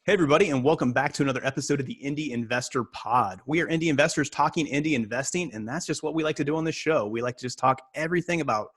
Hey, everybody, and welcome back to another episode of the Indy Investor Pod. We are Indy investors talking Indy investing, and that's just what we like to do on this show. We like to just talk everything about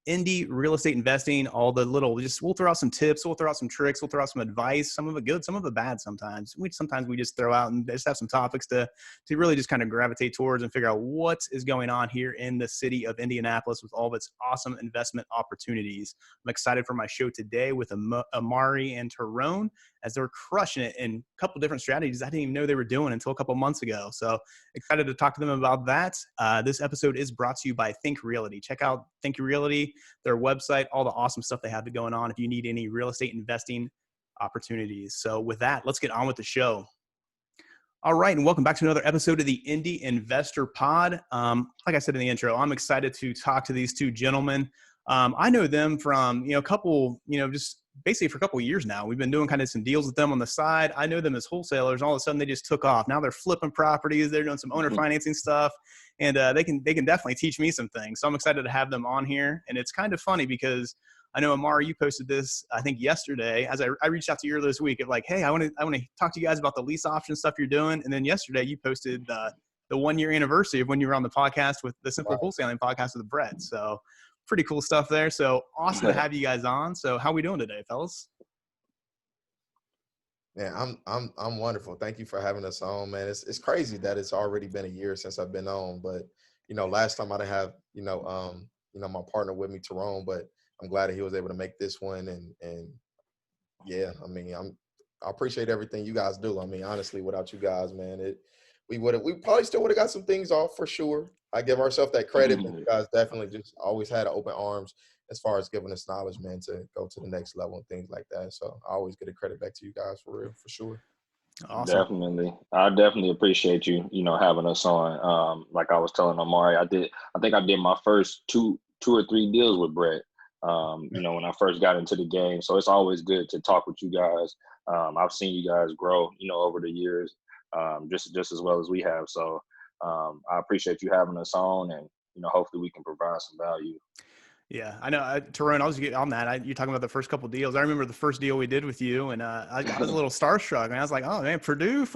Indy real estate investing, all the little, we'll throw out some tips, we'll throw out some tricks, we'll throw out some advice, some of it good, some of it bad sometimes. Sometimes we just throw out and just have some topics to really just kind of gravitate towards and figure out what is going on here in the city of Indianapolis with all of its awesome investment opportunities. I'm excited for my show today with Omari and Terone as they're crushing it in a couple different strategies I didn't even know they were doing until a couple months ago. So excited to talk to them about that. This episode is brought to you by Think Realty. Check out Think Realty, their website, all the awesome stuff they have going on if you need any real estate investing opportunities. So with that, let's get on with the show. All right, and welcome back to another episode of the Indy Investor Pod. Like I said in the intro, I'm excited to talk to these two gentlemen. I know them from, just basically for a couple of years now. We've been doing kind of some deals with them on the side. I know them as wholesalers. All of a sudden, they just took off. Now they're flipping properties. They're doing some owner financing stuff, and they can definitely teach me some things. So I'm excited to have them on here. And it's kind of funny because I know, Omari, you posted this, I think, yesterday. As I reached out to you earlier this week, like, hey, I want to talk to you guys about the lease option stuff you're doing. And then yesterday, you posted the 1 year anniversary of when you were on the podcast with the Simple Wholesaling podcast with Brett. So pretty cool stuff there. So awesome to have you guys on. So how are we doing today, fellas? Yeah, I'm wonderful. Thank you for having us on, man. It's crazy that it's already been a year since I've been on, but last time I didn't have my partner with me, Terone, but I'm glad that he was able to make this one. And yeah, I mean, I appreciate everything you guys do. I mean, honestly, without you guys, man, we probably still would have got some things off for sure. I give ourselves that credit, but you guys definitely just always had open arms as far as giving us knowledge, man, to go to the next level and things like that. So I always get a credit back to you guys for real, for sure. Awesome. Definitely. I definitely appreciate you, having us on. Like I was telling Omari, I think I did my first two or three deals with Brett, when I first got into the game. So it's always good to talk with you guys. I've seen you guys grow, over the years, just as well as we have. So I appreciate you having us on, and, hopefully we can provide some value. Yeah, I know. Terone, I was getting on that. You're talking about the first couple of deals. I remember the first deal we did with you, and I was a little starstruck. And I was like, oh, man, Purdue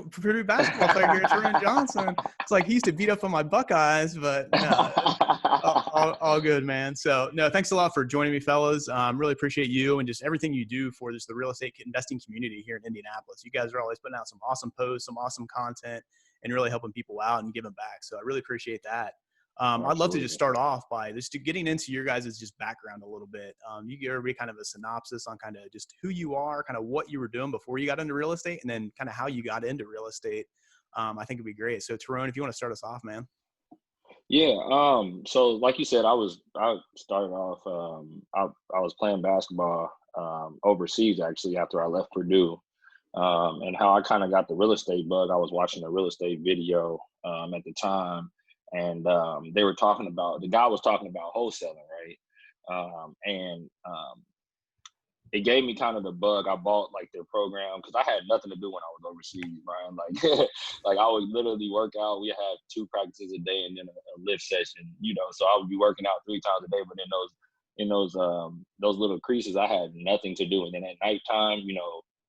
basketball player here, Terone Johnson. It's like he used to beat up on my Buckeyes, but no, all good, man. So, no, thanks a lot for joining me, fellas. Really appreciate you and just everything you do for just the real estate investing community here in Indianapolis. You guys are always putting out some awesome posts, some awesome content, and really helping people out and giving back. So I really appreciate that. I'd love to just start off by just getting into your guys' just background a little bit. You give everybody kind of a synopsis on kind of just who you are, kind of what you were doing before you got into real estate, and then kind of how you got into real estate. I think it'd be great. So Terone, if you want to start us off, man. Yeah. So like you said, I started off, I was playing basketball overseas actually after I left Purdue. And how I kind of got the real estate bug, I was watching a real estate video at the time. And the guy was talking about wholesaling, right? It gave me kind of the bug. I bought like their program because I had nothing to do when I was overseas, Brian. Like I would literally work out. We had 2 practices a day and then a lift session, so I would be working out 3 times a day. But in those little creases, I had nothing to do. And then at nighttime,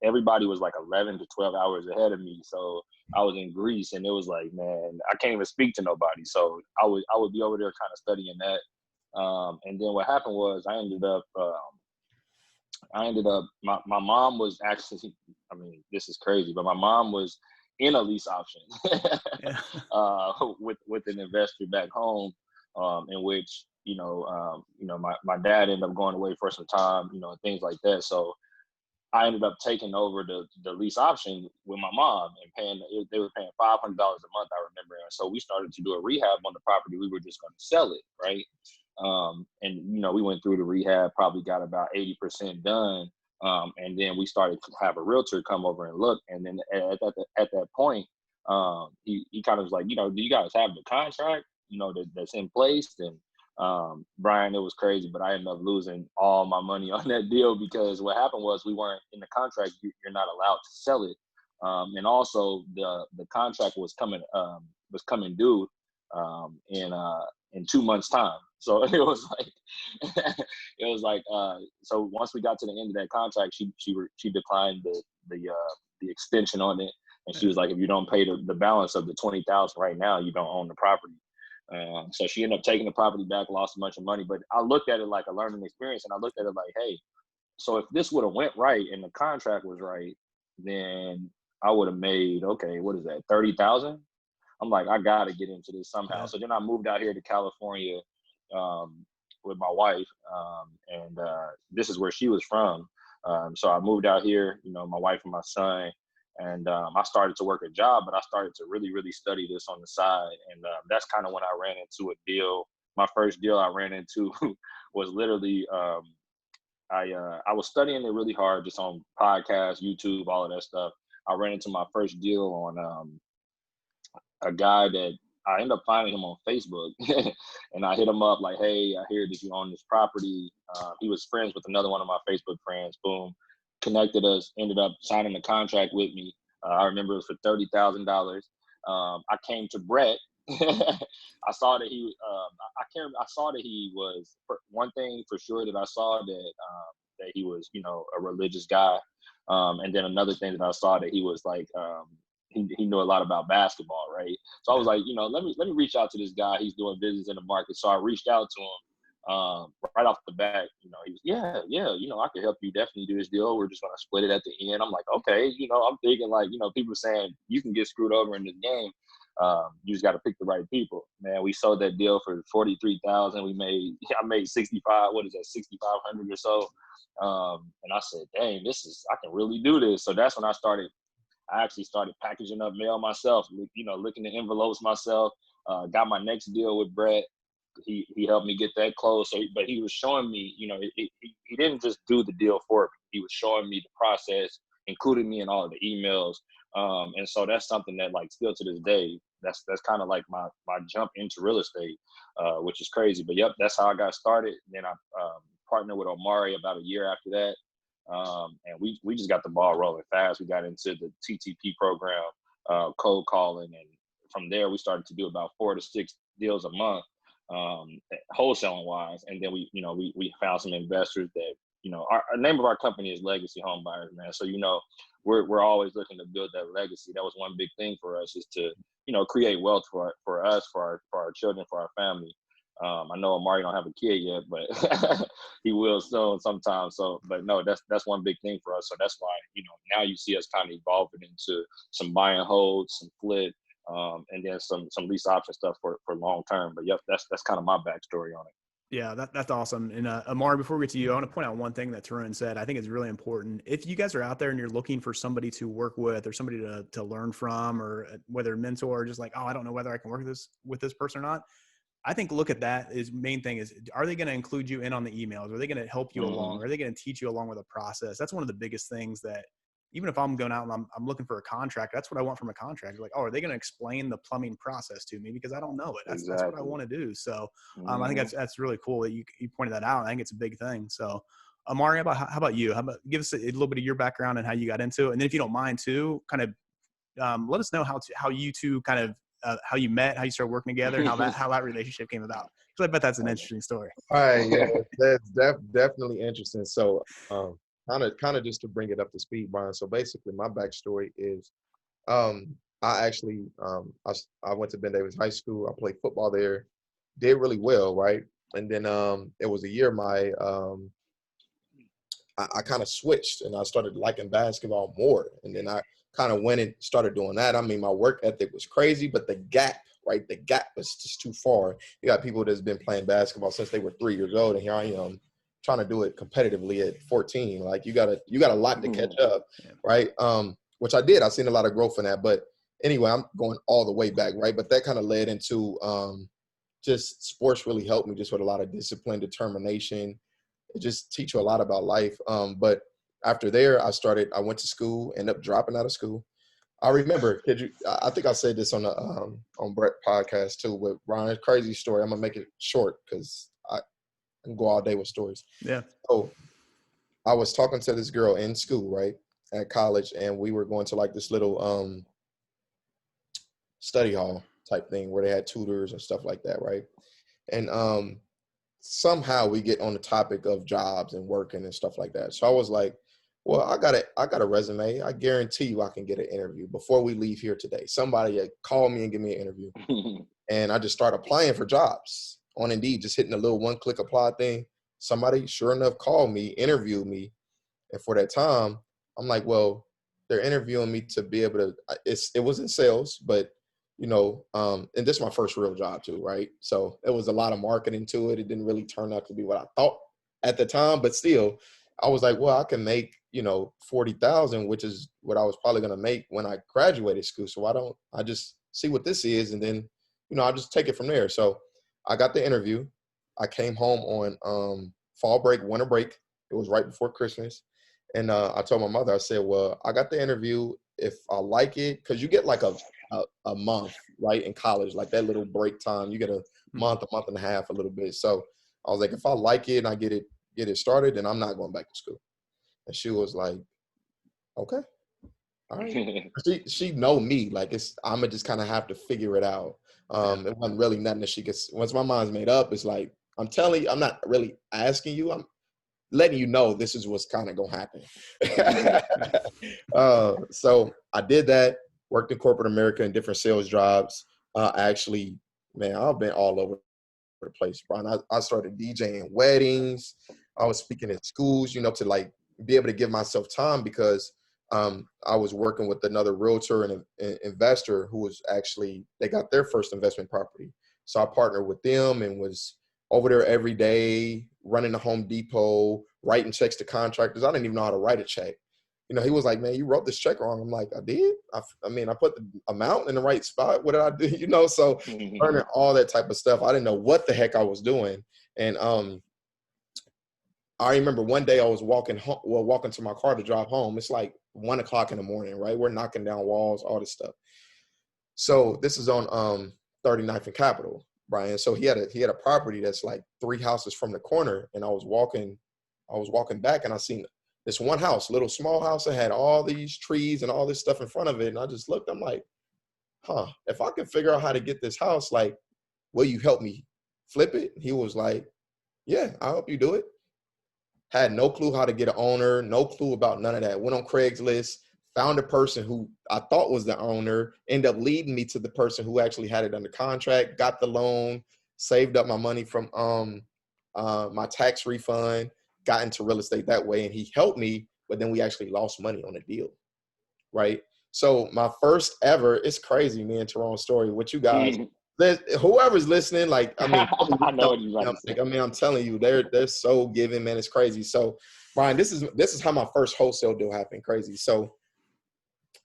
everybody was like 11 to 12 hours ahead of me. So I was in Greece, and it was like, man, I can't even speak to nobody. So I would be over there kind of studying that. And then what happened was I ended up, my mom was actually, I mean, this is crazy, but my mom was in a lease option with an investor back home, in which, my dad ended up going away for some time, and things like that. So I ended up taking over the lease option with my mom and they were paying $500 a month, I remember. And so we started to do a rehab on the property. We were just going to sell it, right? And, we went through the rehab, probably got about 80% done. And then we started to have a realtor come over and look. And then at that point, he kind of was like, do you guys have the contract, that's in place? And Brian, it was crazy, but I ended up losing all my money on that deal because what happened was we weren't in the contract. You're not allowed to sell it. And also the contract was coming due in 2 months' time. So it was like, so once we got to the end of that contract, she declined the extension on it. And she was like, if you don't pay the balance of the 20,000 right now, you don't own the property. So she ended up taking the property back, lost a bunch of money. But I looked at it like a learning experience, and I looked at it like, hey, so if this would have went right and the contract was right, then I would have made, okay, what is that, 30,000? I'm like, I gotta get into this somehow. Yeah. So then I moved out here to California with my wife, and this is where she was from. So I moved out here, my wife and my son, and I started to work a job, but I started to really, really study this on the side. And that's kind of when I ran into a deal. My first deal I ran into was literally, I was studying it really hard, just on podcasts, YouTube, all of that stuff. I ran into my first deal on a guy that I ended up finding him on Facebook, and I hit him up like, hey, I hear that you own this property. He was friends with another one of my Facebook friends. Boom, connected us, ended up signing a contract with me. I remember it was for $30,000. I came to Brett. I saw that he, I saw that he was, one thing for sure that I saw that he was, a religious guy. And then another thing that I saw that he was like, he knew a lot about basketball, right? So I was like, let me reach out to this guy. He's doing business in the market. So I reached out to him right off the bat. He was, yeah, I can help you definitely do this deal. We're just gonna split it at the end. I'm like, okay, I'm thinking like, people saying you can get screwed over in this game. You just got to pick the right people, man. We sold that deal for 43,000. I made 65. What is that, 6,500 or so? And I said, dang, I can really do this. So that's when I actually started packaging up mail myself, looking at envelopes myself. Got my next deal with Brett. He helped me get that closed. But he was showing me, he didn't just do the deal for me. He was showing me the process, including me in all of the emails. And so that's something that, like, still to this day, that's kind of like my jump into real estate, which is crazy. But yep, that's how I got started. Then I partnered with Omari about a year after that. And we just got the ball rolling fast. We got into the TTP program, cold calling, and from there we started to do about 4 to 6 deals a month, wholesaling wise. And then we found some investors that, our name of our company is Legacy Home Buyers, man. So we're always looking to build that legacy. That was one big thing for us, is to create wealth for us, for our children, for our family. I know Omari don't have a kid yet, but he will soon sometime. So, but no, that's one big thing for us. So that's why, now you see us kind of evolving into some buy and hold, some flip, and then some lease option stuff for long term. But yep, that's kind of my backstory on it. Yeah, that's awesome. And Omari, before we get to you, I want to point out one thing that Terone said. I think it's really important. If you guys are out there and you're looking for somebody to work with, or somebody to learn from, or whether mentor, or just like, oh, I don't know whether I can work with this person or not, I think look at that. Is main thing is, are they going to include you in on the emails? Are they going to help you along? Are they going to teach you along with the process? That's one of the biggest things that, even if I'm going out and I'm looking for a contract, that's what I want from a contract. Like, oh, are they going to explain the plumbing process to me? Because I don't know it. That's what I want to do. So I think that's really cool that you pointed that out. I think it's a big thing. So Omari, how about you? Give us a little bit of your background and how you got into it. And then if you don't mind too, kind of let us know how you two kind of, how you met, how you started working together, and how that relationship came about. Because I bet that's an interesting story. All right, yeah, that's definitely interesting. So, kind of just to bring it up to speed, Brian. So basically, my backstory is, I actually, I went to Ben Davis High School. I played football there, did really well, right? And then it was a year I kind of switched and I started liking basketball more. And then I kind of went and started doing that. I mean, my work ethic was crazy, but the gap was just too far. You got people that's been playing basketball since they were 3 years old, and here I am trying to do it competitively at 14. Like, you got a lot to catch up, right? Which I did. I seen a lot of growth in that. But anyway, I'm going all the way back, right? But that kind of led into just sports really helped me just with a lot of discipline, determination. It just teach you a lot about life. But after there, I went to school, ended up dropping out of school. I remember, I think I said this on the on Brett podcast too, with Ryan. Crazy story. I'm gonna make it short because I can go all day with stories. Yeah. So I was talking to this girl in school, right, at college, and we were going to like this little study hall type thing where they had tutors and stuff like that, right? And somehow we get on the topic of jobs and working and stuff like that. So I was like, well, I got a resume. I guarantee you I can get an interview before we leave here today. Somebody call me and give me an interview. And I just started applying for jobs on Indeed, just hitting a little one-click apply thing. Somebody, sure enough, called me, interviewed me. And for that time, I'm like, well, they're interviewing me to be able to, it was in sales, but, and this is my first real job too, right? So it was a lot of marketing to it. It didn't really turn out to be what I thought at the time, but still, I was like, well, I can make, 40,000, which is what I was probably going to make when I graduated school. So why don't I just see what this is? And then, I'll just take it from there. So I got the interview. I came home on fall break, winter break. It was right before Christmas. And I told my mother, I said, well, I got the interview. If I like it, because you get like a month, right, in college, like that little break time. You get a month and a half, a little bit. So I was like, if I like it and I get it started, then I'm not going back to school. And she was like, okay, all right. she know me, like I'ma just kind of have to figure it out. It wasn't really nothing that she could. Once my mind's made up, it's like I'm telling you, I'm not really asking you. I'm letting you know this is what's kind of gonna happen. So I did that. Worked in corporate America in different sales jobs. Actually, man, I've been all over the place, Brian. I started DJing weddings. I was speaking at schools, to like be able to give myself time because I was working with another realtor and an investor who was they got their first investment property. So I partnered with them and was over there every day, running the Home Depot, writing checks to contractors. I didn't even know how to write a check. He was like, man, you wrote this check wrong. I'm like, I did? I put the amount in the right spot. What did I do? So learning all that type of stuff. I didn't know what the heck I was doing. And I remember one day I was walking to my car to drive home. It's like 1 o'clock in the morning, right? We're knocking down walls, all this stuff. So this is on 39th and Capitol, Brian. So he had a property that's like 3 houses from the corner. And I was walking back and I seen this one house, little small house that had all these trees and all this stuff in front of it. And I just looked, I'm like, if I can figure out how to get this house, like, will you help me flip it? He was like, yeah, I'll help you do it. Had no clue how to get an owner, no clue about none of that. Went on Craigslist, found a person who I thought was the owner, ended up leading me to the person who actually had it under contract, got the loan, saved up my money from my tax refund, got into real estate that way, and he helped me, but then we actually lost money on the deal, right? So my first ever, it's crazy, me and Terone's story, with you guys. Whoever's listening, like, I mean, I know what you're about to say. I'm telling you, they're so giving, man. It's crazy. So, Brian, this is how my first wholesale deal happened. Crazy. So,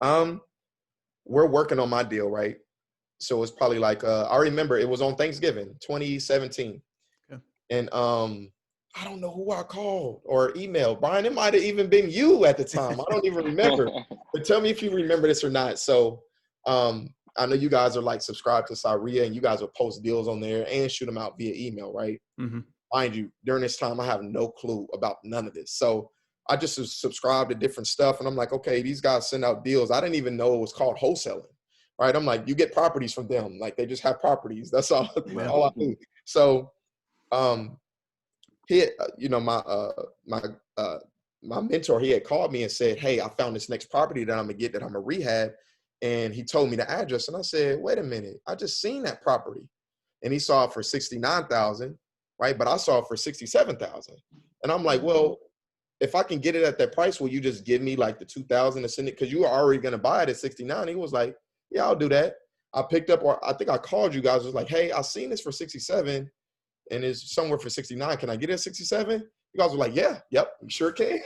we're working on my deal, right? So it's probably like I remember it was on Thanksgiving, 2017, and I don't know who I called or emailed. Brian, it might have even been you at the time. I don't even remember. But tell me if you remember this or not. So, I know you guys are like subscribed to Syria and you guys will post deals on there and shoot them out via email, right? Mm-hmm. Mind you, during this time, I have no clue about none of this. So I just subscribed to different stuff and I'm like, okay, these guys send out deals. I didn't even know it was called wholesaling, right? I'm like, you get properties from them. Like they just have properties. That's all, all I do. So he, my mentor, he had called me and said, hey, I found this next property that I'm gonna get that I'm gonna rehab. And he told me the address. And I said, wait a minute, I just seen that property. And he saw it for $69,000, right? But I saw it for $67,000. And I'm like, well, if I can get it at that price, will you just give me like the $2,000 to send it? Because you were already going to buy it at 69. He was like, yeah, I'll do that. I picked up, or I think I called you guys. I was like, hey, I seen this for 67 and it's somewhere for 69. Can I get it at 67? You guys were like, yeah, yep, you sure can.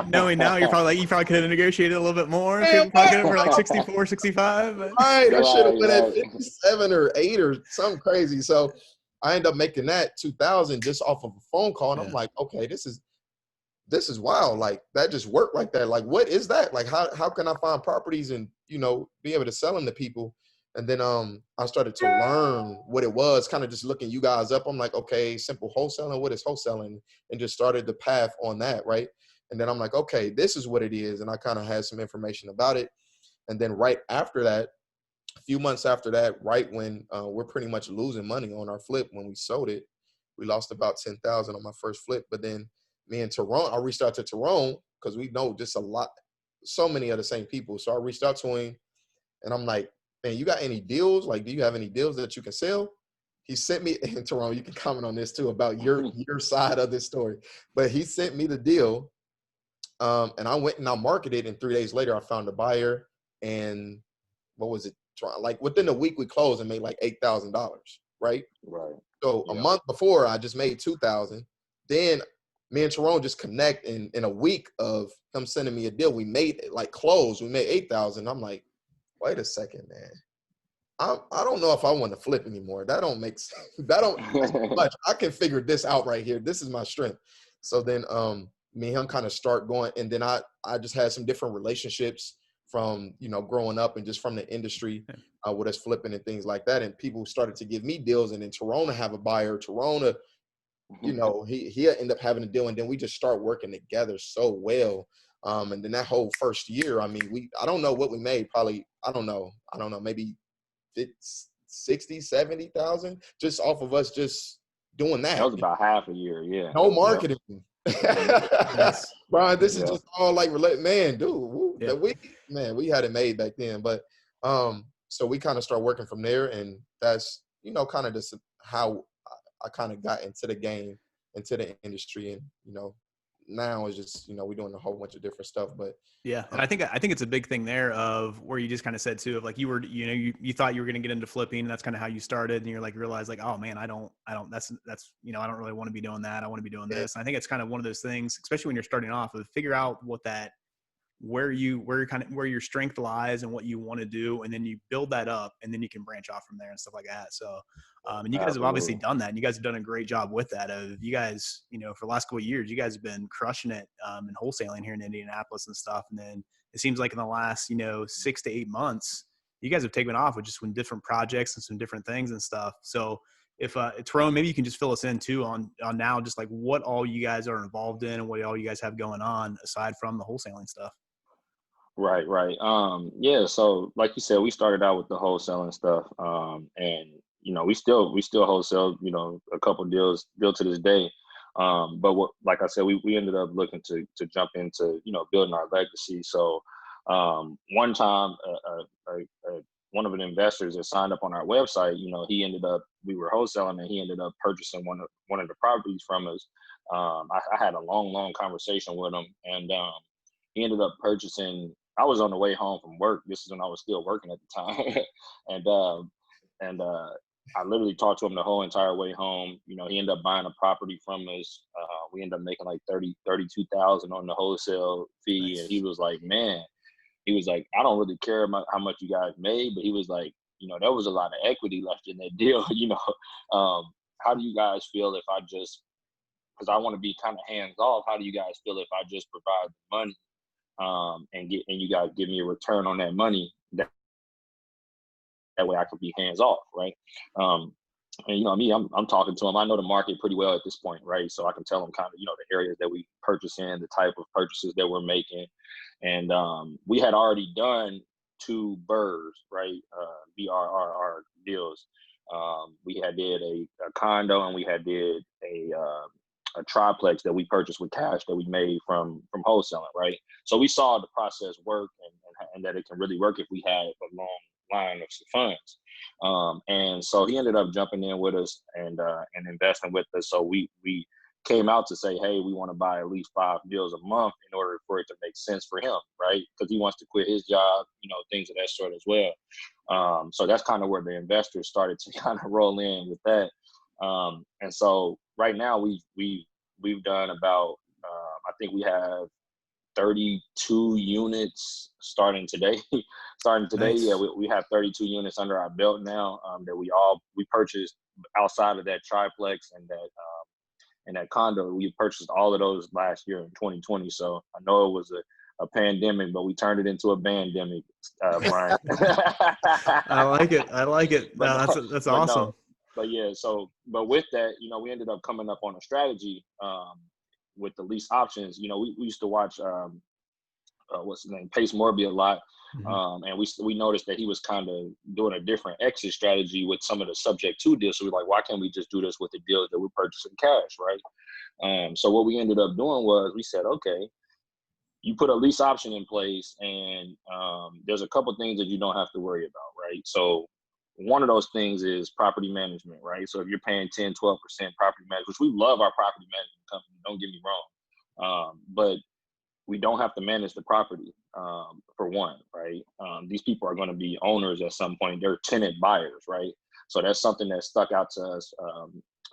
Knowing now, you probably could have negotiated a little bit more. Could probably get it for like 64, 65. But. Right, I should have went at 57 or 8 or something crazy. So I ended up making that 2,000 just off of a phone call. And I'm like, okay, this is wild. Like that just worked like that. Like, what is that? Like, how can I find properties and, be able to sell them to people? And then I started to learn what it was, kind of just looking you guys up. I'm like, okay, simple wholesaling. What is wholesaling? And just started the path on that, right? And then I'm like, okay, this is what it is. And I kind of had some information about it. And then right after that, a few months after that, right when we're pretty much losing money on our flip when we sold it, We lost about 10,000 on my first flip. But then me and Terone, I reached out to Terone because we know just so many of the same people. So I reached out to him and I'm like, man, you got any deals? Like, do you have any deals that you can sell? He sent me, and Terone, you can comment on this too about your side of this story. But he sent me the deal, and I went and I marketed. And 3 days later, I found a buyer. And what was it? Like within a week, we closed and made like $8,000. Right. Right. So a month before, I just made 2,000. Then me and Terone just connect in a week of him sending me a deal. We made it like close. We made 8,000. I'm like, wait a second, man. I don't know if I want to flip anymore. That don't make sense. That don't much. I can figure this out right here. This is my strength. So then me and him kind of start going. And then I just had some different relationships from, growing up and just from the industry with us flipping and things like that. And people started to give me deals. And then Terone have a buyer. Terone, he'll end up having a deal. And then we just start working together so well. And then that whole first year, I mean, I don't know what we made. Probably, I don't know, maybe it's 60, 70,000 just off of us just doing that. That was about half a year. Yeah. No marketing. Nice. Brian, this is just all like, man, dude, we had it made back then. But so we kind of start working from there. And that's, kind of just how I kind of got into the game, into the industry. And, now it's just, we're doing a whole bunch of different stuff. But yeah, and I think it's a big thing there of where you just kind of said too, of like you were, you thought you were going to get into flipping, and that's kind of how you started, and you're like realize like, oh man, I don't that's I don't really want to be doing that. I want to be doing this. And I think it's kind of one of those things, especially when you're starting off, of figure out where your strength lies and what you want to do, and then you build that up, and then you can branch off from there and stuff like that. So and you guys have obviously done that, and you guys have done a great job with that. You guys, for the last couple of years, you guys have been crushing it in wholesaling here in Indianapolis and stuff. And then it seems like in the last 6 to 8 months, you guys have taken off with just some different projects and some different things and stuff. So if Terone, maybe you can just fill us in too on now just like what all you guys are involved in and what all you guys have going on aside from the wholesaling stuff. Right. Yeah. So like you said, we started out with the wholesaling stuff. And we still wholesale, a couple deals to this day. But like I said, we ended up looking to jump into, building our legacy. So one time, one of the investors that signed up on our website, we were wholesaling, and he ended up purchasing one of the properties from us. I had a long conversation with him, and he ended up purchasing. I was on the way home from work. This is when I was still working at the time. and I literally talked to him the whole entire way home. He ended up buying a property from us. We ended up making like 32,000 on the wholesale fee. Nice. And he was like, man, I don't really care about how much you guys made, but he was like, there was a lot of equity left in that deal. How do you guys feel if I just, because I want to be kind of hands off, how do you guys feel if I just provide the money and you guys give me a return on that money? That way I could be hands off, right? And me, I'm talking to him. I know the market pretty well at this point, right? So I can tell him kind of, the areas that we purchase in, the type of purchases that we're making. And we had already done 2 BRRRRs, right? BRRR deals. We had did a condo, and we had did a triplex that we purchased with cash that we made from wholesaling, right? So we saw the process work and that it can really work if we had a long line of funds. And so he ended up jumping in with us and investing with us. So we came out to say, hey, we want to buy at least 5 deals a month in order for it to make sense for him, right? Because he wants to quit his job, things of that sort as well. So that's kind of where the investors started to kind of roll in with that. And so right now we've done about, I think we have 32 units starting today. Nice. Yeah, we have 32 units under our belt now that we purchased outside of that triplex and that condo. We purchased all of those last year in 2020. So I know it was a pandemic, but we turned it into a bandemic, Brian. I like it. No, that's awesome. No. But yeah, but with that, we ended up coming up on a strategy with the lease options. We used to watch what's his name, Pace Morby a lot. Mm-hmm. And we noticed that he was kind of doing a different exit strategy with some of the subject to deals. So we're like, why can't we just do this with the deals that we're purchasing cash, right? So what we ended up doing was we said, okay, you put a lease option in place, and there's a couple things that you don't have to worry about, right? So one of those things is property management, right? So if you're paying 10, 12% property management, which we love our property management company, don't get me wrong, but we don't have to manage the property, for one, right? These people are going to be owners at some point. They're tenant buyers, right? So that's something that stuck out to us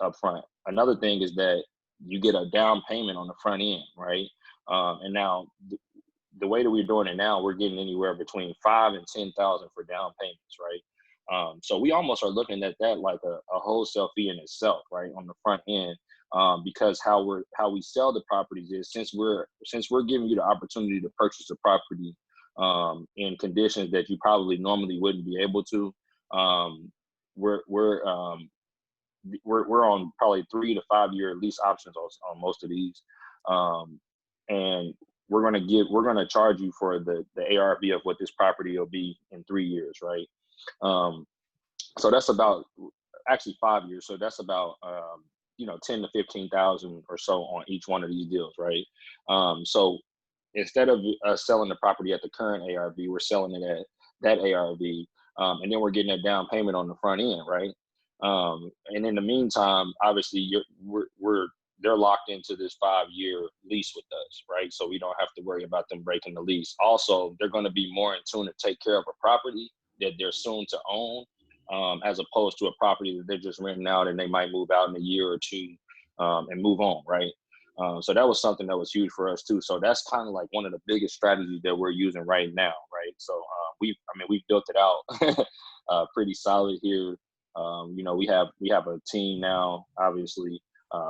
up front. Another thing is that you get a down payment on the front end, right? And now the way that we're doing it now, we're getting anywhere between 5,000 and 10,000 for down payments, right? So we almost are looking at that like a wholesale fee in itself, right, on the front end, because how we sell the properties is since we're giving you the opportunity to purchase a property in conditions that you probably normally wouldn't be able to, we're on probably 3 to 5 year lease options on most of these. And we're going to charge you for the ARV of what this property will be in 3 years, right? So that's about actually 5 years. So that's about 10 to 15,000 or so on each one of these deals, right? So instead of selling the property at the current ARV, we're selling it at that ARV, and then we're getting a down payment on the front end, right? And in the meantime, obviously, they're locked into this 5-year lease with us, right? So we don't have to worry about them breaking the lease. Also, they're going to be more in tune to take care of a property that they're soon to own, as opposed to a property that they're just renting out and they might move out in a year or two and move on, right? So that was something that was huge for us too. So that's kind of like one of the biggest strategies that we're using right now, right? So we've built it out pretty solid here. We have a team now, obviously,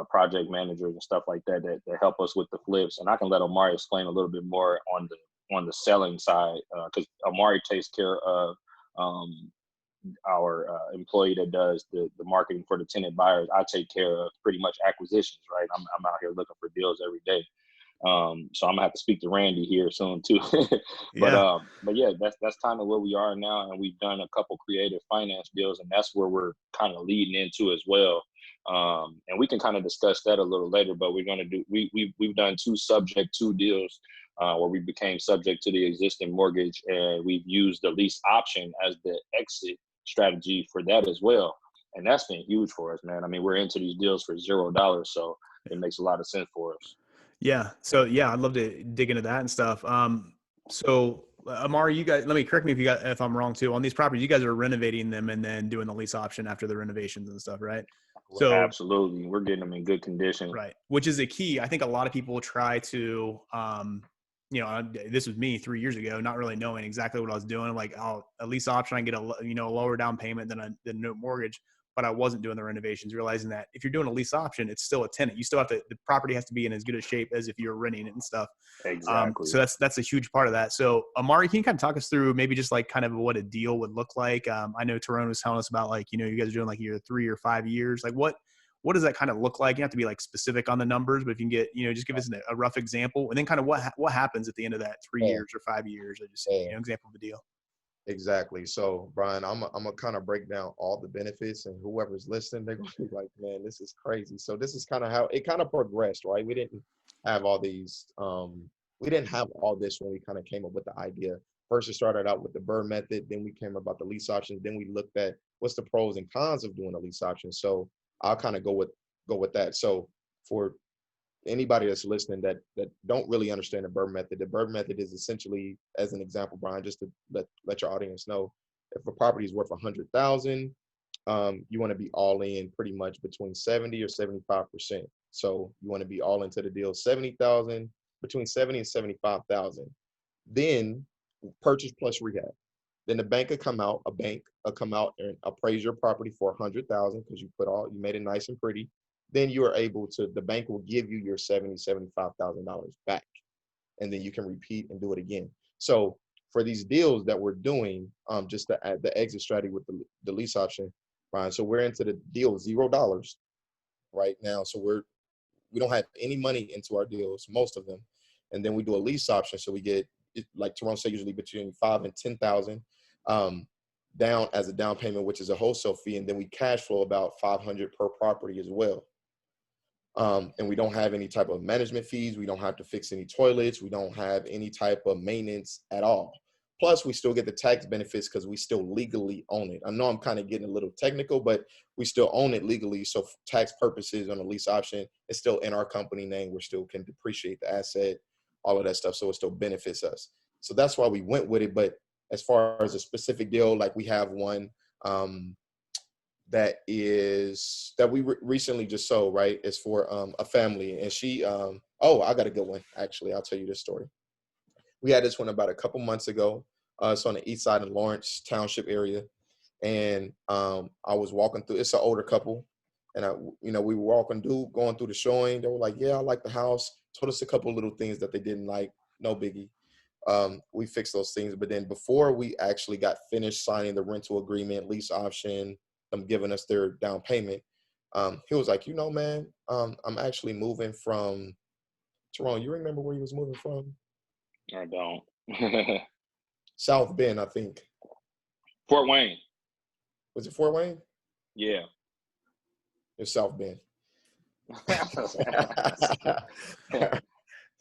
project managers and stuff like that help us with the flips. And I can let Omari explain a little bit more on the selling side, because Omari takes care of our employee that does the marketing for the tenant buyers. I take care of pretty much acquisitions, right? I'm out here looking for deals every day. So I'm gonna have to speak to Randy here soon too. Yeah. But yeah, that's kind of where we are now, and we've done a couple creative finance deals, and that's where we're kind of leading into as well. And we can kind of discuss that a little later. But we're gonna do we've done 2 subject to deals where we became subject to the existing mortgage, and we've used the lease option as the exit strategy for that as well. And that's been huge for us, man. I mean, we're into these deals for $0, so it makes a lot of sense for us. Yeah. So yeah, I'd love to dig into that and stuff. So Amari, you guys, let me correct me if I'm wrong too. On these properties, you guys are renovating them and then doing the lease option after the renovations and stuff, right? So Absolutely, we're getting them in good condition. right, which is a key. I think a lot of people try to, this was me 3 years ago, not really knowing exactly what I was doing. Like, I'll a lease option, I get a lower down payment than no mortgage, but I wasn't doing the renovations, realizing that if you're doing a lease option, it's still a tenant. You still have to, the property has to be in as good a shape as if you're renting it and stuff. Exactly. So that's a huge part of that. So Amari, can you kind of talk us through maybe just like kind of what a deal would look like? I know Terone was telling us about, like, you guys are doing like either 3 or 5 years. Like what does that kind of look like? You don't have to be like specific on the numbers, but if you can get, just give us a rough example, and then kind of what happens at the end of that 3 Yeah. years or 5 years, or just, example of a deal. Exactly. So, Brian, I'm gonna kind of break down all the benefits, and whoever's listening, they're gonna be like, "Man, this is crazy." So, this is kind of how it kind of progressed, right? We didn't have all these. We didn't have all this when we kind of came up with the idea. First, it started out with the Burr method. Then we came about the lease options. Then we looked at what's the pros and cons of doing a lease option. So, I'll kind of go with that. So, for anybody that's listening that don't really understand the Burr method is essentially, as an example, Brian, just to let your audience know, if a property is worth 100,000, you want to be all in pretty much between 70 or 75%. So you want to be all into the deal 70,000, between 70 and 75,000. Then purchase plus rehab. Then the bank will come out, and appraise your property for 100,000 because you made it nice and pretty. Then you are able to, the bank will give you your $75,000 back, and then you can repeat and do it again. So for these deals that we're doing, just to add the exit strategy with the lease option, Brian. So we're into the deal $0 right now. So we don't have any money into our deals, most of them, and then we do a lease option. So we get like Terone said, usually between 5 and 10,000 down as a down payment, which is a wholesale fee, and then we cash flow about 500 per property as well. And we don't have any type of management fees. We don't have to fix any toilets. We don't have any type of maintenance at all. Plus, we still get the tax benefits because we still legally own it. I know I'm kind of getting a little technical, but we still own it legally. So for tax purposes on a lease option, it's still in our company name. We still can depreciate the asset, all of that stuff. So it still benefits us. So that's why we went with it. But as far as a specific deal, like we have one that we recently just sold, right? It's for a family. And she, I got a good one, actually. I'll tell you this story. We had this one about a couple months ago. It's on the east side of Lawrence Township area. And I was walking through, it's an older couple. And we were going through the showing. They were like, yeah, I like the house. Told us a couple of little things that they didn't like. No biggie. We fixed those things. But then before we actually got finished signing the rental agreement, lease option, them giving us their down payment, he was like, man, I'm actually moving from Terone. You remember where he was moving from? I don't. South Bend, I think. Fort Wayne. Was it Fort Wayne? Yeah. It's South Bend.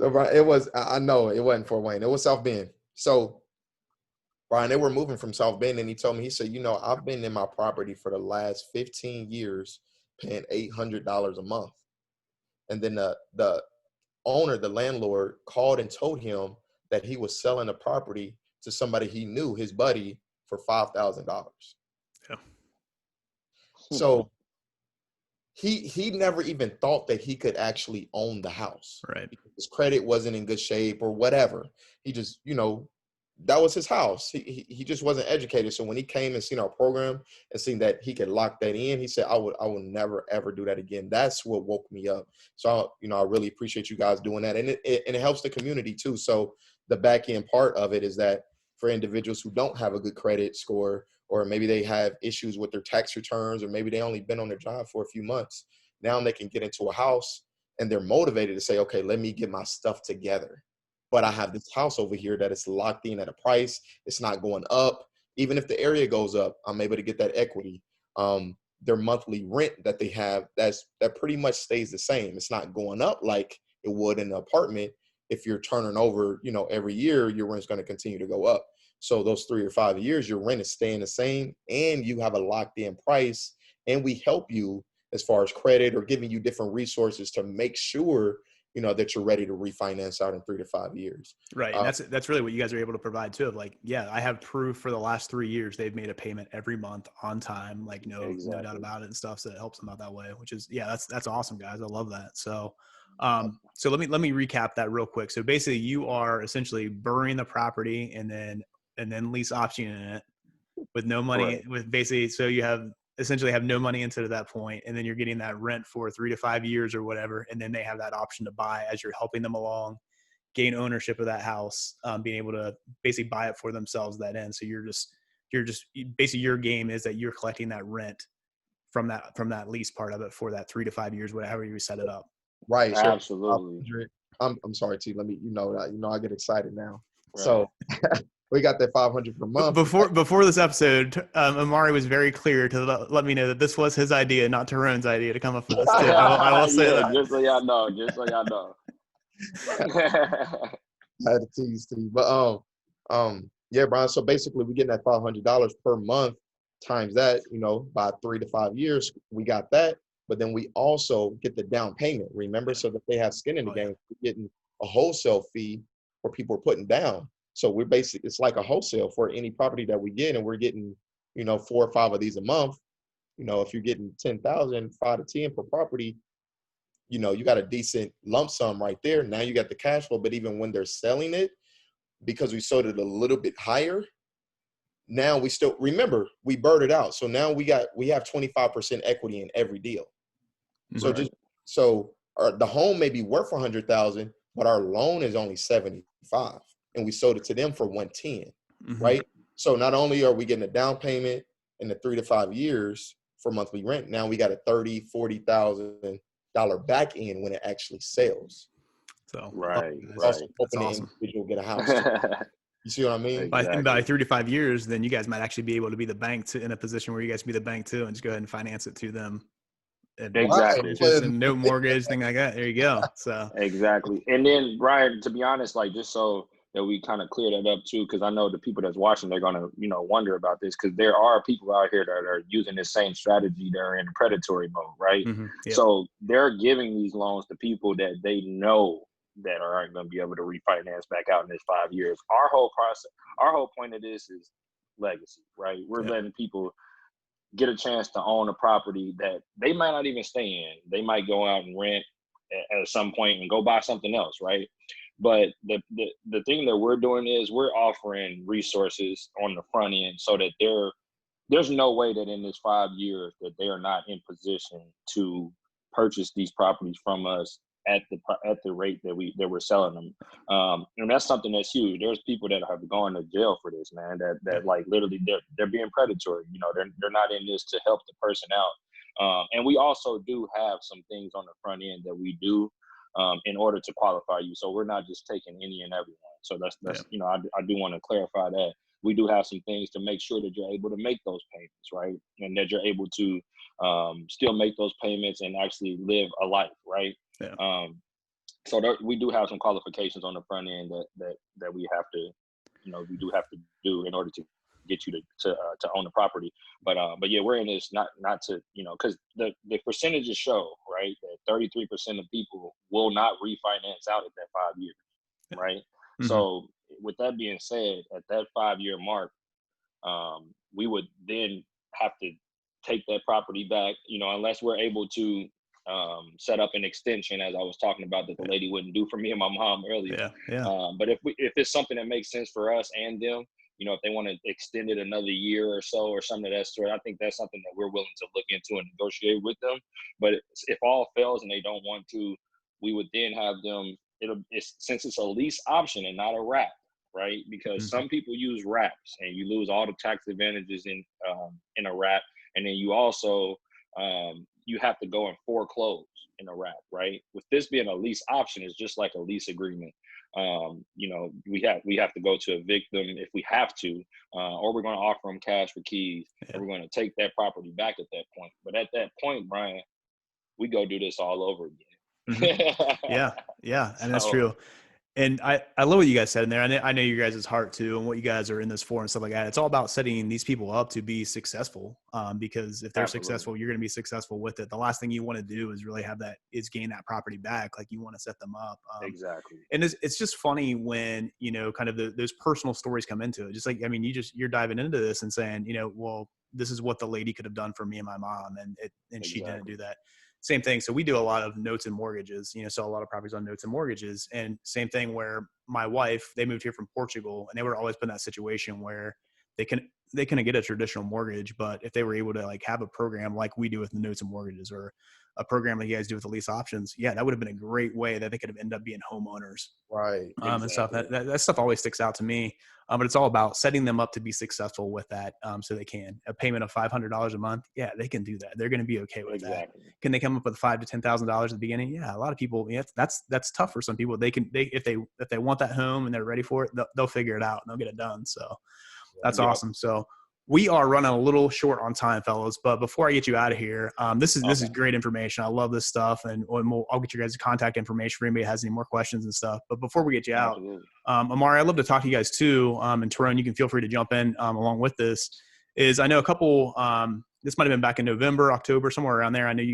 So Brian, it was, I know it wasn't Fort Wayne. It was South Bend. So Brian, they were moving from South Bend, and he told me, he said, I've been in my property for the last 15 years paying $800 a month. And then the owner, the landlord, called and told him that he was selling the property to somebody he knew, his buddy, for $5,000. Yeah. So he never even thought that he could actually own the house. Right. His credit wasn't in good shape or whatever. He just, that was his house. He just wasn't educated. So when he came and seen our program and seen that he could lock that in, he said, I will never, ever do that again. That's what woke me up. So, I really appreciate you guys doing that. And it helps the community too. So the back end part of it is that for individuals who don't have a good credit score, or maybe they have issues with their tax returns, or maybe they only been on their job for a few months, now they can get into a house and they're motivated to say, okay, let me get my stuff together. But I have this house over here that is locked in at a price. It's not going up. Even if the area goes up, I'm able to get that equity. Their monthly rent that they have, that pretty much stays the same. It's not going up like it would in an apartment. If you're turning over, every year, your rent's going to continue to go up. So those 3 or 5 years, your rent is staying the same, and you have a locked in price. And we help you as far as credit, or giving you different resources to make sure that you're ready to refinance out in 3 to 5 years. Right. And that's really what you guys are able to provide too. Of like, yeah, I have proof for the last 3 years they've made a payment every month on time, like no doubt about it and stuff. So it helps them out that way, which is, that's awesome, guys. I love that. So, so let me recap that real quick. So basically you are essentially burying the property and then lease optioning it with no money, right, with basically, so you essentially have no money into that point, and then you're getting that rent for 3 to 5 years or whatever, and then they have that option to buy as you're helping them along, gain ownership of that house, being able to basically buy it for themselves that end. So you're just basically, your game is that you're collecting that rent from that lease part of it for that 3 to 5 years, whatever you set it up. Right. Absolutely. So, I'm sorry, T. Let me, I get excited now. Right. So we got that 500 per month. Before this episode, Omari was very clear to let me know that this was his idea, not Terone's idea, to come up with this too. I will say that. Just so y'all know. I had to tease, Steve. But yeah, Brian. So basically, we're getting that $500 per month times that, by 3 to 5 years, we got that. But then we also get the down payment. Remember, so that they have skin in the game, we're getting a wholesale fee for people are putting down. So we're basically, it's like a wholesale for any property that we get, and we're getting, 4 or 5 of these a month. If you're getting 10,000, 5 to 10 per property, you got a decent lump sum right there. Now you got the cash flow, but even when they're selling it, because we sold it a little bit higher, now we still, remember, we bird it out. So now we have 25% equity in every deal. So right. The home may be worth 100,000, but our loan is only 75, and we sold it to them for 110, right? So not only are we getting a down payment in the 3 to 5 years for monthly rent, now we got a $30,000, $40,000 back end when it actually sells. So Right, Also right. that's hoping the awesome. individual get a house too. You see what I mean? And by Exactly. 3 to 5 years, then you guys might actually be able to be the bank in a position where you guys can be the bank too, and just go ahead and finance it to them. And Exactly. just and no mortgage, thing like that. There you go. So Exactly. And then, Brian, to be honest, like just so that we kind of clear that up too, because I know the people that's watching, they're gonna, wonder about this, because there are people out here that are using this same strategy. They're in predatory mode, right? yep. So they're giving these loans to people that they know that aren't going to be able to refinance back out in this 5 years. Our whole process, our whole point of this is legacy, right? We're Yep. letting people get a chance to own a property that they might not even stay in. They might go out and rent at some point and go buy something else, right? But the thing that we're doing is we're offering resources on the front end so that there's no way that in this 5 years that they are not in position to purchase these properties from us at the rate that we're selling them. And that's something that's huge. There's people that have gone to jail for this, man, that like literally they're being predatory. They're not in this to help the person out. And we also do have some things on the front end that we do in order to qualify you. So we're not just taking any and everyone. So that's I do want to clarify that. We do have some things to make sure that you're able to make those payments, right? And that you're able to still make those payments and actually live a life, right? Yeah. So we do have some qualifications on the front end that we have to, we do have to do in order to get you to own the property. But yeah, we're in this not to, because the percentages show, right, that 33% of people will not refinance out at that 5 years, right? Mm-hmm. So with that being said, at that 5 year mark, we would then have to take that property back, unless we're able to set up an extension, as I was talking about, that the lady wouldn't do for me and my mom earlier. Yeah. But if it's something that makes sense for us and them, if they want to extend it another year or so or something of that sort, I think that's something that we're willing to look into and negotiate with them. But if all fails and they don't want to, we would then have them. Since it's a lease option and not a wrap, right? Because some people use wraps and you lose all the tax advantages in a wrap, and then you also you have to go and foreclose in a wrap, right? With this being a lease option, it's just like a lease agreement. We have to go to evict them if we have to, or we're going to offer them cash for keys, and we're going to take that property back at that point. But at that point, Brian, we go do this all over again. Yeah. And that's true. And I love what you guys said in there. I know you guys' heart too, and what you guys are in this for and stuff like that. It's all about setting these people up to be successful. Because if they're successful, you're going to be successful with it. The last thing you want to do is really gain that property back. Like, you want to set them up. Exactly. And it's just funny when, kind of those personal stories come into it. Just like, I mean, you're diving into this and saying, well, this is what the lady could have done for me and my mom. And she didn't do that. Same thing. So we do a lot of notes and mortgages, sell a lot of properties on notes and mortgages. And same thing where my wife, they moved here from Portugal, and they were always put in that situation where they couldn't get a traditional mortgage. But if they were able to like have a program like we do with the notes and mortgages, or a program that you guys do with the lease options, yeah, that would have been a great way that they could have ended up being homeowners. Right. And stuff that stuff always sticks out to me. But it's all about setting them up to be successful with that. So they can a payment of $500 a month. Yeah, they can do that. They're going to be okay with that. Can they come up with $5,000 to $10,000 at the beginning? Yeah, a lot of people. Yeah, that's tough for some people. If they want that home and they're ready for it, they'll figure it out and they'll get it done. So that's awesome. So we are running a little short on time, fellas. But before I get you out of here, this is great information. I love this stuff, and I'll get you guys contact information for anybody that has any more questions and stuff. But before we get you out, Omari, I'd love to talk to you guys too. And Terone, you can feel free to jump in along with this. I know a couple. This might have been back in November, October, somewhere around there. I know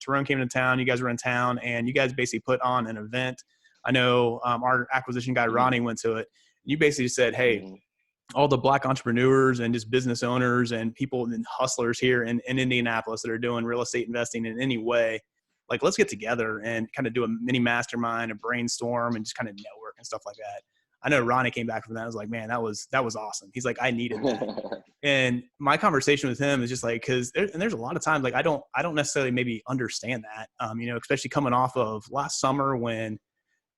Terone came into town. You guys were in town, and you guys basically put on an event. I know our acquisition guy Ronnie went to it. You basically said, "Hey." All the Black entrepreneurs and just business owners and people and hustlers here in Indianapolis that are doing real estate investing in any way, like, let's get together and kind of do a mini mastermind, a brainstorm, and just kind of network and stuff like that. I know Ronnie came back from that. I was like, man, that was awesome. He's like, I needed that. And my conversation with him is just like, there's a lot of times, like, I don't necessarily maybe understand that, especially coming off of last summer when,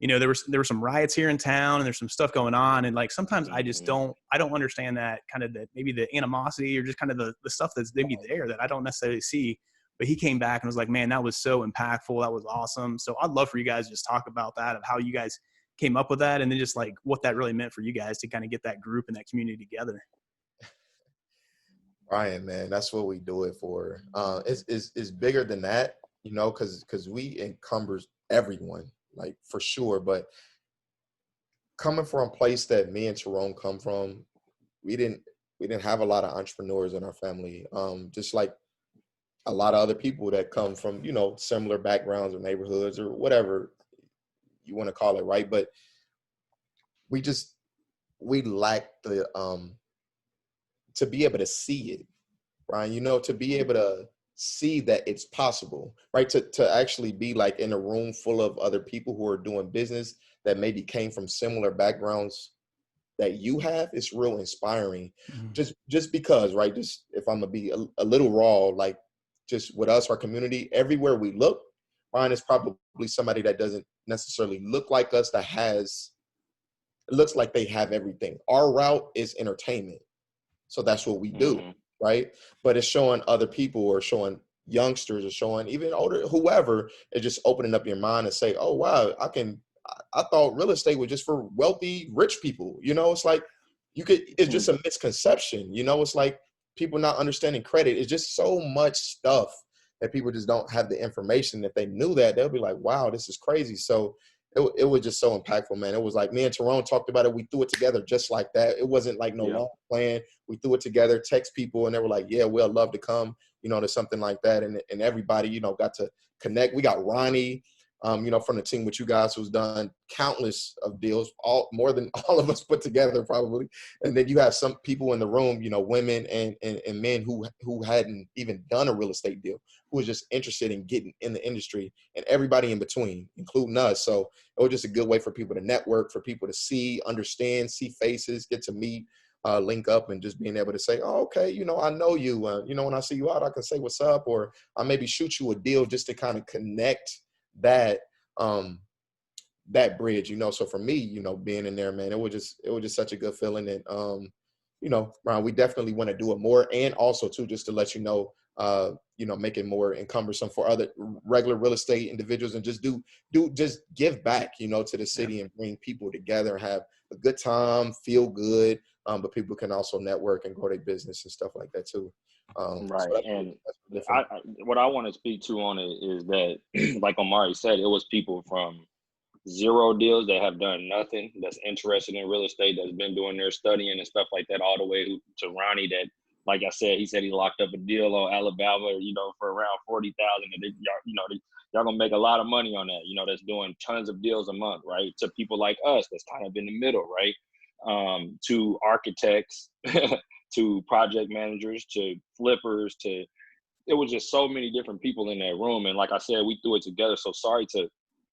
there were some riots here in town and there's some stuff going on. And like, sometimes I just don't understand that kind of maybe the animosity or just kind of the stuff that's maybe there that I don't necessarily see. but he came back and was like, man, that was so impactful. That was awesome. So I'd love for you guys to just talk about that, of how you guys came up with that, and then just like what that really meant for you guys to kind of get that group and that community together. Brian, man, that's what we do it for. It's bigger than that, you know, because we encumbers everyone, like for sure. But coming from a place that me and Terone come from, we didn't have a lot of entrepreneurs in our family. Just like a lot of other people that come from, you know, similar backgrounds or neighborhoods or whatever you want to call it, right? But we lack the to be able to see it, Brian, you know, to be able to see that it's possible, right? To actually be like in a room full of other people who are doing business that maybe came from similar backgrounds that you have, it's real inspiring. Just because, right? Just if I'm gonna be a little raw, like just with us, our community, everywhere we look, Brian is probably somebody that doesn't necessarily look like us, that has, it looks like they have everything. Our route is entertainment. So that's what we do, right? But it's showing other people, or showing youngsters, or showing even older, whoever, is just opening up your mind and say, oh, wow, I thought real estate was just for wealthy, rich people. You know, it's like it's just a misconception. You know, it's like people not understanding credit. It's just so much stuff that people just don't have the information. If they knew that, they'll be like, wow, this is crazy. So it was just so impactful, man. It was like me and Terone talked about it. We threw it together just like that. It wasn't like no long plan. We threw it together, text people, and they were like, yeah, we'll love to come, you know, to something like that. And everybody, you know, got to connect. We got Ronnie, you know, from the team with you guys, who's done countless of deals, more than all of us put together probably. And then you have some people in the room, you know, women and men who hadn't even done a real estate deal, who was just interested in getting in the industry, and everybody in between, including us. So it was just a good way for people to network, for people to see, understand, see faces, get to meet, link up, and just being able to say, oh, okay, you know, I know you, you know, when I see you out, I can say what's up, or I maybe shoot you a deal, just to kind of connect that that bridge, you know. So for me, you know, being in there, man, it was just such a good feeling. And you know, Ron, we definitely want to do it more, and also too, just to let you know, make it more encumbersome for other regular real estate individuals, and just just give back, you know, to the city, and bring people together, and have a good time, feel good, but people can also network and grow their business and stuff like that too. Right. So And that's what I want to speak to on it is that, like Omari said, it was people from zero deals that have done nothing, that's interested in real estate, that's been doing their studying and stuff like that, all the way to Ronnie, that, like I said, he said he locked up a deal on Alabama, you know, for around 40,000, and y'all gonna make a lot of money on that, you know, that's doing tons of deals a month, right? To people like us, that's kind of in the middle, right? To architects, to project managers, to flippers, it was just so many different people in that room. And like I said, we threw it together. So sorry to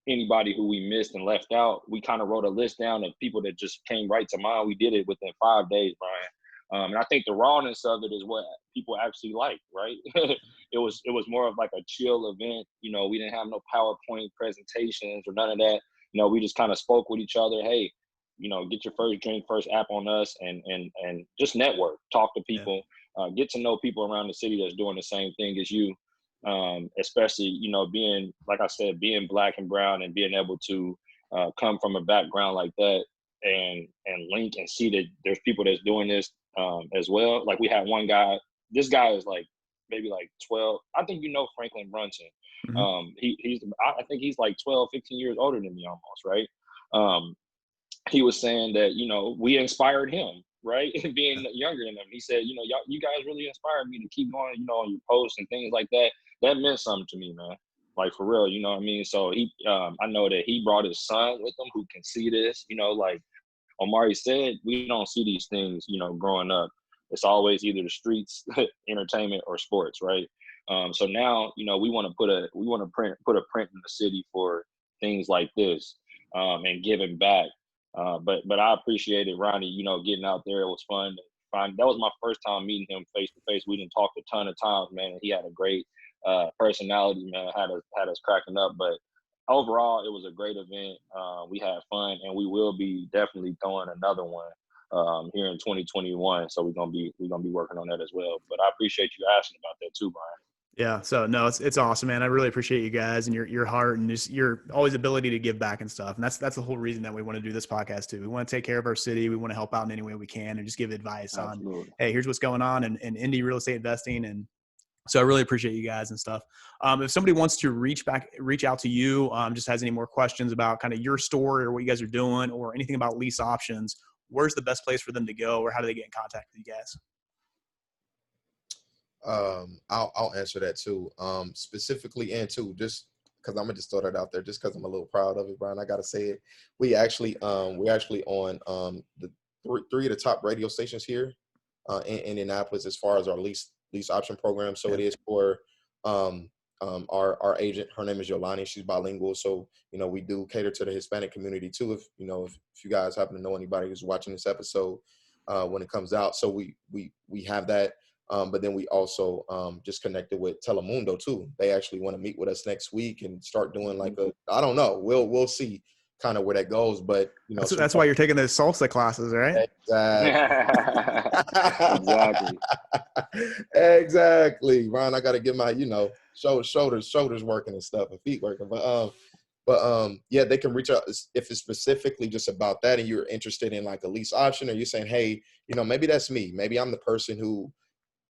anybody who we missed and left out. We kind of wrote a list down of people that just came right to mind. We did it within 5 days, Brian. And I think the rawness of it is what people actually like, right? It was more of like a chill event. You know, we didn't have no PowerPoint presentations or none of that. You know, we just kind of spoke with each other. Hey, you know, get your first drink, first app on us, and just network, talk to people, get to know people around the city that's doing the same thing as you. Especially, you know, being, like I said, being Black and brown, and being able to come from a background like that, and link and see that there's people that's doing this as well. Like, we had one guy, this guy is like maybe like 12. I think, you know, Franklin Brunson. I think he's like 12, 15 years older than me almost, right? He was saying that, you know, we inspired him, right? Being younger than him. He said, you know, you guys really inspired me to keep going, you know, on your posts and things like that. That meant something to me, man. Like, for real, you know what I mean? So I know that he brought his son with him who can see this, you know, like Omari said, we don't see these things, you know, growing up. It's always either the streets, entertainment, or sports, right? So now, you know, we want to put a print in the city for things like this, and giving back. But I appreciated Ronnie, you know, getting out there. It was fun. That was my first time meeting him face to face. We didn't talk a ton of times, man. And he had a great personality, man. Had us cracking up. But overall, it was a great event. We had fun, and we will be definitely throwing another one here in 2021. So we're gonna be working on that as well. But I appreciate you asking about that too, Brian. Yeah. So no, it's awesome, man. I really appreciate you guys and your heart and just your always ability to give back and stuff. And that's the whole reason that we want to do this podcast too. We want to take care of our city. We want to help out in any way we can and just give advice on, Absolutely. hey, here's what's going on in indie real estate investing. And so I really appreciate you guys and stuff. If somebody wants to reach out to you, just has any more questions about kind of your story or what you guys are doing or anything about lease options, where's the best place for them to go or how do they get in contact with you guys? I'll answer that too. Specifically and too, just because I'm gonna just throw that out there, just because I'm a little proud of it, Brian. I gotta say it. We're actually on the three of the top radio stations here in Indianapolis as far as our lease option program. So it is for our agent. Her name is Yolani. She's bilingual. So we do cater to the Hispanic community too. If you guys happen to know anybody who's watching this episode when it comes out, so we have that. But then we also just connected with Telemundo too. They actually want to meet with us next week and start doing I don't know. We'll see kind of where that goes. But that's why you're taking those salsa classes, right? Exactly. Exactly, Ron. I got to get my shoulders working and stuff and feet working. But yeah, they can reach out if it's specifically just about that and you're interested in like a lease option, or you're saying, hey, maybe that's me. Maybe I'm the person who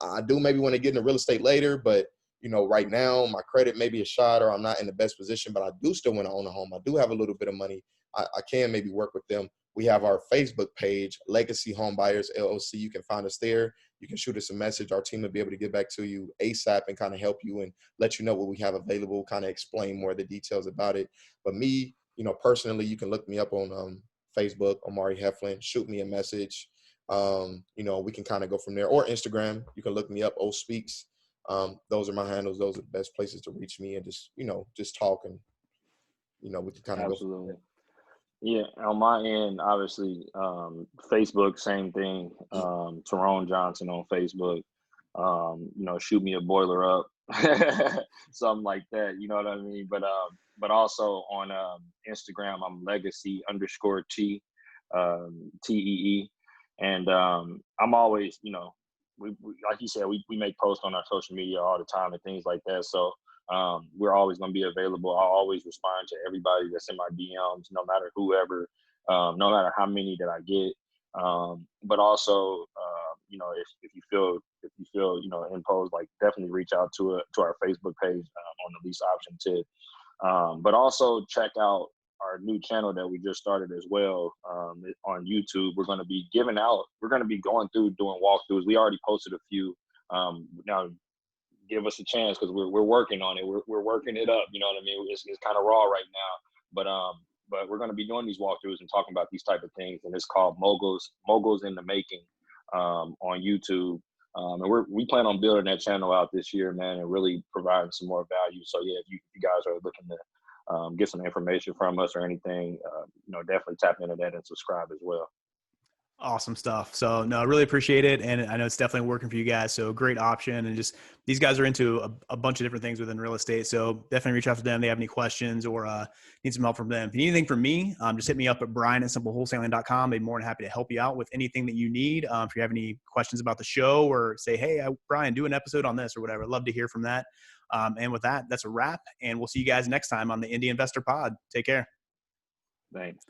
I do maybe want to get into real estate later, but right now my credit may be a shot or I'm not in the best position, but I do still want to own a home. I do have a little bit of money. I can maybe work with them. We have our Facebook page, Legacy Home Buyers LLC. You can find us there. You can shoot us a message. Our team will be able to get back to you ASAP and kind of help you and let you know what we have available, kind of explain more of the details about it. But me, personally, you can look me up on Facebook, Omari Heflin, shoot me a message. We can kind of go from there, or Instagram. You can look me up, O Speaks. Those are my handles. Those are the best places to reach me and just talk and, we can kind of go from there. Yeah, on my end, obviously, Facebook, same thing. Terone Johnson on Facebook. Shoot me a boiler up, something like that. You know what I mean? But also on Instagram, I'm legacy_T, TEE, and I'm always, we like you said, we make posts on our social media all the time and things like that. So we're always going to be available. I'll always respond to everybody that's in my DMs, no matter whoever, no matter how many that I get. But also, if you feel, imposed, like definitely reach out to our Facebook page on the lease option tip. But also check out our new channel that we just started as well on YouTube. We're going to be going through doing walkthroughs. We already posted a few. Now, give us a chance because we're working on it. We're working it up. You know what I mean? It's kind of raw right now, but we're going to be doing these walkthroughs and talking about these type of things. And it's called Moguls in the Making on YouTube. And we plan on building that channel out this year, man, and really providing some more value. So yeah, if you guys are looking to get some information from us or anything, definitely tap into that and subscribe as well. Awesome stuff. So no, I really appreciate it. And I know it's definitely working for you guys. So great option. And just, these guys are into a bunch of different things within real estate. So definitely reach out to them. If they have any questions or need some help from them. If you need anything from me, just hit me up at brian@simplewholesaling.com. I'd be more than happy to help you out with anything that you need. If you have any questions about the show or say, hey, Brian, do an episode on this or whatever. I'd love to hear from that. And with that, that's a wrap. And we'll see you guys next time on the Indie Investor Pod. Take care. Thanks.